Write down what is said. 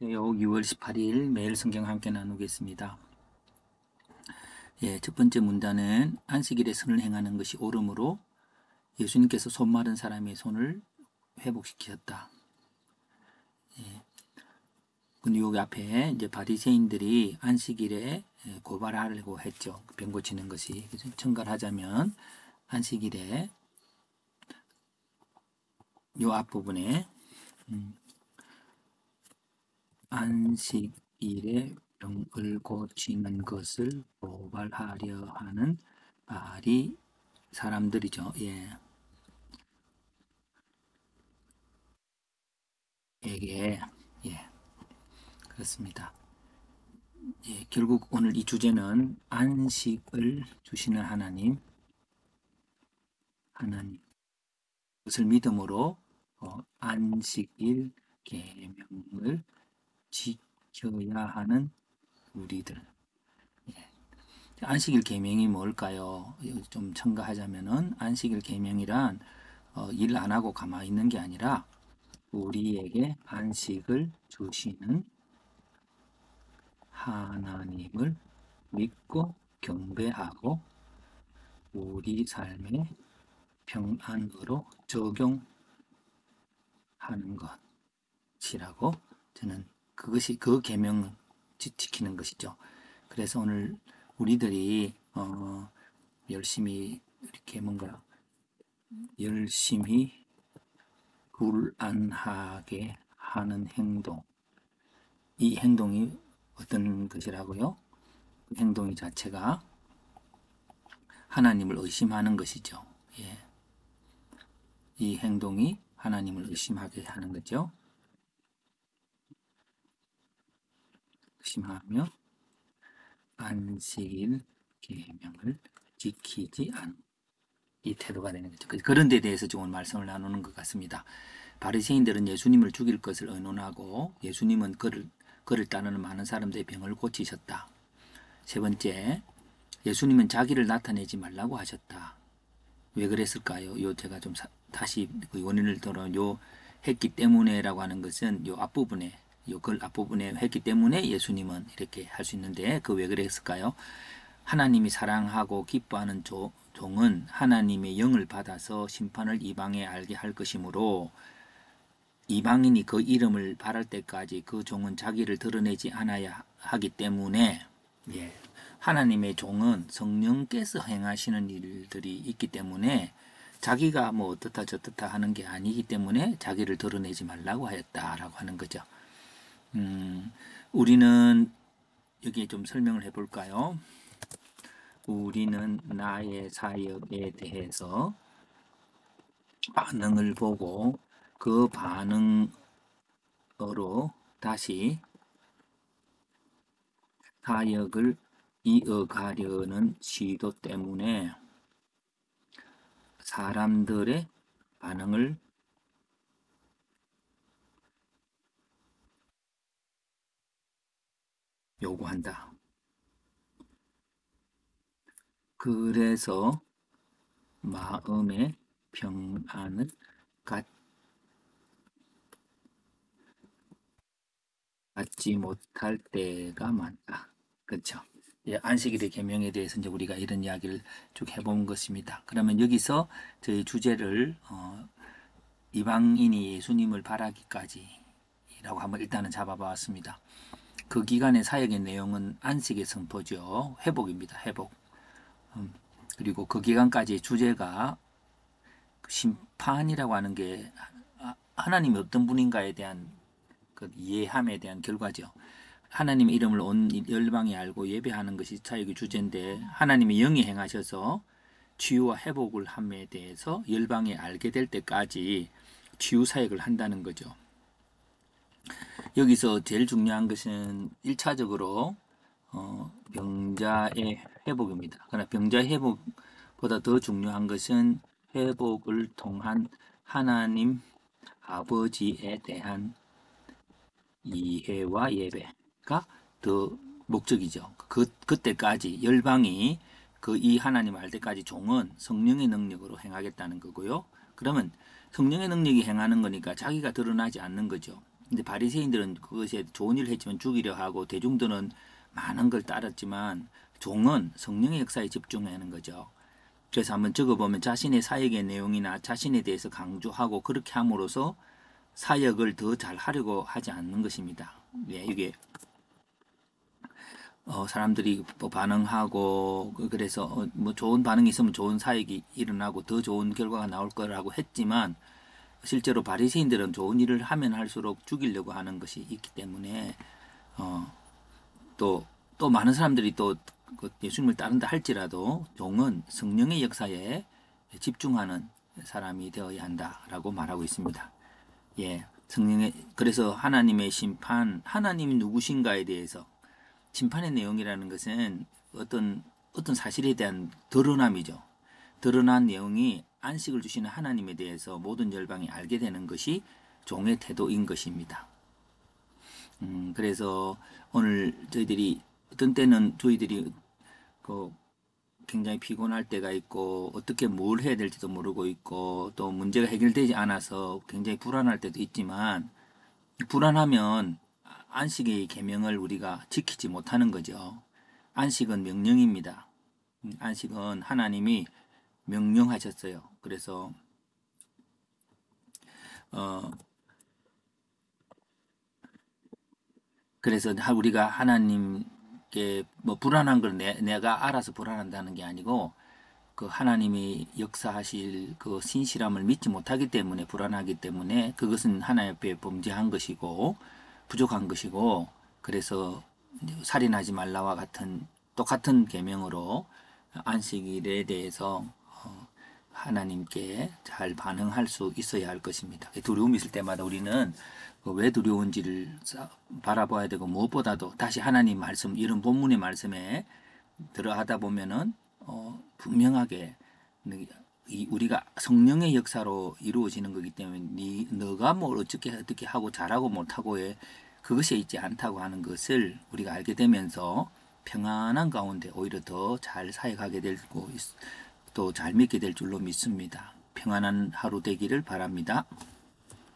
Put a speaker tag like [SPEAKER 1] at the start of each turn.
[SPEAKER 1] 안녕하세요. 6월 18일 매일 성경 함께 나누겠습니다. 첫 번째 문단은 안식일에 선을 행하는 것이 옳으므로 예수님께서 손 마른 사람의 손을 회복시키셨다. 근데 여기 앞에 이제 바리새인들이 안식일에 고발하려고 했죠. 병 고치는 것이. 그래서 첨가하자면 안식일에 요 앞부분에 안식일에 병을 고치는 것을 고발하려 하는 바리 사람들이죠. 에게 그렇습니다. 결국 오늘 이 주제는 안식을 주시는 하나님 그것을 믿음으로 안식일 계명을 지켜야 하는 우리들. 안식일 계명이 뭘까요? 좀 첨가하자면은 안식일 계명이란 일 안 하고 가만히 있는 게 아니라 우리에게 안식을 주시는 하나님을 믿고 경배하고 우리 삶에 평안으로 적용하는 것이라고 저는 그것이 그 계명을 지키는 것이죠. 그래서 오늘 우리들이 열심히 이렇게 뭔가 열심히 불안하게 하는 행동, 이 행동이 어떤 것이라고요? 그 행동 자체가 하나님을 의심하는 것이죠. 이 행동이 하나님을 의심하게 하는 거죠. 의심하며 안식일 계명을 지키지 않은 이 태도가 되는 거죠. 그런 데 대해서 좀 말씀을 나누는 것 같습니다. 바리새인들은 예수님을 죽일 것을 의논하고 예수님은 그를 따르는 많은 사람들의 병을 고치셨다. 세 번째, 예수님은 자기를 나타내지 말라고 하셨다. 왜 그랬을까요? 제가 좀 다시 그 원인을 들어 했기 때문에라고 하는 것은 요 앞부분에 글 앞부분에 했기 때문에 예수님은 이렇게 할 수 있는데 그 왜 그랬을까요? 하나님이 사랑하고 기뻐하는 종은 하나님의 영을 받아서 심판을 이방에 알게 할 것이므로 이방인이 그 이름을 바랄 때까지 그 종은 자기를 드러내지 않아야 하기 때문에 하나님의 종은 성령께서 행하시는 일들이 있기 때문에 자기가 뭐 어떻다 저떻다 하는 게 아니기 때문에 자기를 드러내지 말라고 하였다라고 하는 거죠. 우리는 여기에 좀 설명을 해볼까요? 우리는 나의 사역에 대해서 반응을 보고 그 반응으로 다시 사역을 이어가려는 시도 때문에 사람들의 반응을 요구한다. 그래서 마음의 평안을 갖지 못할 때가 많다. 그렇죠? 안식일의 계명에 대해서 이제 우리가 이런 이야기를 쭉 해본 것입니다. 그러면 여기서 저희 주제를 이방인이 예수님을 바라기까지라고 한번 일단은 잡아봤습니다. 그 기간의 사역의 내용은 안식의 선포죠. 회복입니다. 회복. 그리고 그 기간까지 주제가 심판이라고 하는 게 하나님이 어떤 분인가에 대한 그 이해함에 대한 결과죠. 하나님의 이름을 온 열방이 알고 예배하는 것이 사역의 주제인데 하나님의 영이 행하셔서 치유와 회복을 함에 대해서 열방이 알게 될 때까지 치유 사역을 한다는 거죠. 여기서 제일 중요한 것은 1차적으로 병자의 회복입니다. 그러나 병자의 회복보다 더 중요한 것은 회복을 통한 하나님 아버지에 대한 이해와 예배가 더 목적이죠. 그때까지 열방이 이 하나님 알 때까지 종은 성령의 능력으로 행하겠다는 거고요. 그러면 성령의 능력이 행하는 거니까 자기가 드러나지 않는 거죠. 근데 바리새인들은 그것에 좋은 일을 했지만 죽이려 하고 대중들은 많은 걸 따랐지만 종은 성령의 역사에 집중하는 거죠. 그래서 한번 적어보면 자신의 사역의 내용이나 자신에 대해서 강조하고 그렇게 함으로써 사역을 더 잘하려고 하지 않는 것입니다. 예, 이게 사람들이 뭐 반응하고 그래서 뭐 좋은 반응이 있으면 좋은 사역이 일어나고 더 좋은 결과가 나올 거라고 했지만 실제로 바리새인들은 좋은 일을 하면 할수록 죽이려고 하는 것이 있기 때문에 어, 또 많은 사람들이 또 예수님을 따른다 할지라도 종은 성령의 역사에 집중하는 사람이 되어야 한다라고 말하고 있습니다. 예, 성령의 그래서 하나님의 심판, 하나님이 누구신가에 대해서 심판의 내용이라는 것은 어떤 사실에 대한 드러남이죠. 드러난 내용이 안식을 주시는 하나님에 대해서 모든 열방이 알게 되는 것이 종의 태도인 것입니다. 그래서 오늘 저희들이 어떤 때는 저희들이 그 굉장히 피곤할 때가 있고 어떻게 뭘 해야 될지도 모르고 있고 또 문제가 해결되지 않아서 굉장히 불안할 때도 있지만 불안하면 안식의 계명을 우리가 지키지 못하는 거죠. 안식은 명령입니다. 안식은 하나님이 명령하셨어요. 어 그래서 우리가 하나님께 뭐 불안한 걸 내가 알아서 불안한다는 게 아니고 그 하나님이 역사하실 그 신실함을 믿지 못하기 때문에 불안하기 때문에 그것은 하나님 앞에 범죄한 것이고 부족한 것이고 그래서 살인하지 말라와 같은 똑같은 계명으로 안식일에 대해서 하나님께 잘 반응할 수 있어야 할 것입니다. 두려움이 있을 때마다 우리는 왜 두려운지를 바라봐야 되고 무엇보다도 다시 하나님 말씀 이런 본문의 말씀에 들어하다 보면은 분명하게 우리가 성령의 역사로 이루어지는 거기 때문에 너가 뭘 어떻게 하고 잘하고 못하고에 그것이 있지 않다고 하는 것을 우리가 알게 되면서 평안한 가운데 오히려 더 잘 사역하게 되고 또 잘 믿게 될 줄로 믿습니다. 평안한 하루 되기를 바랍니다.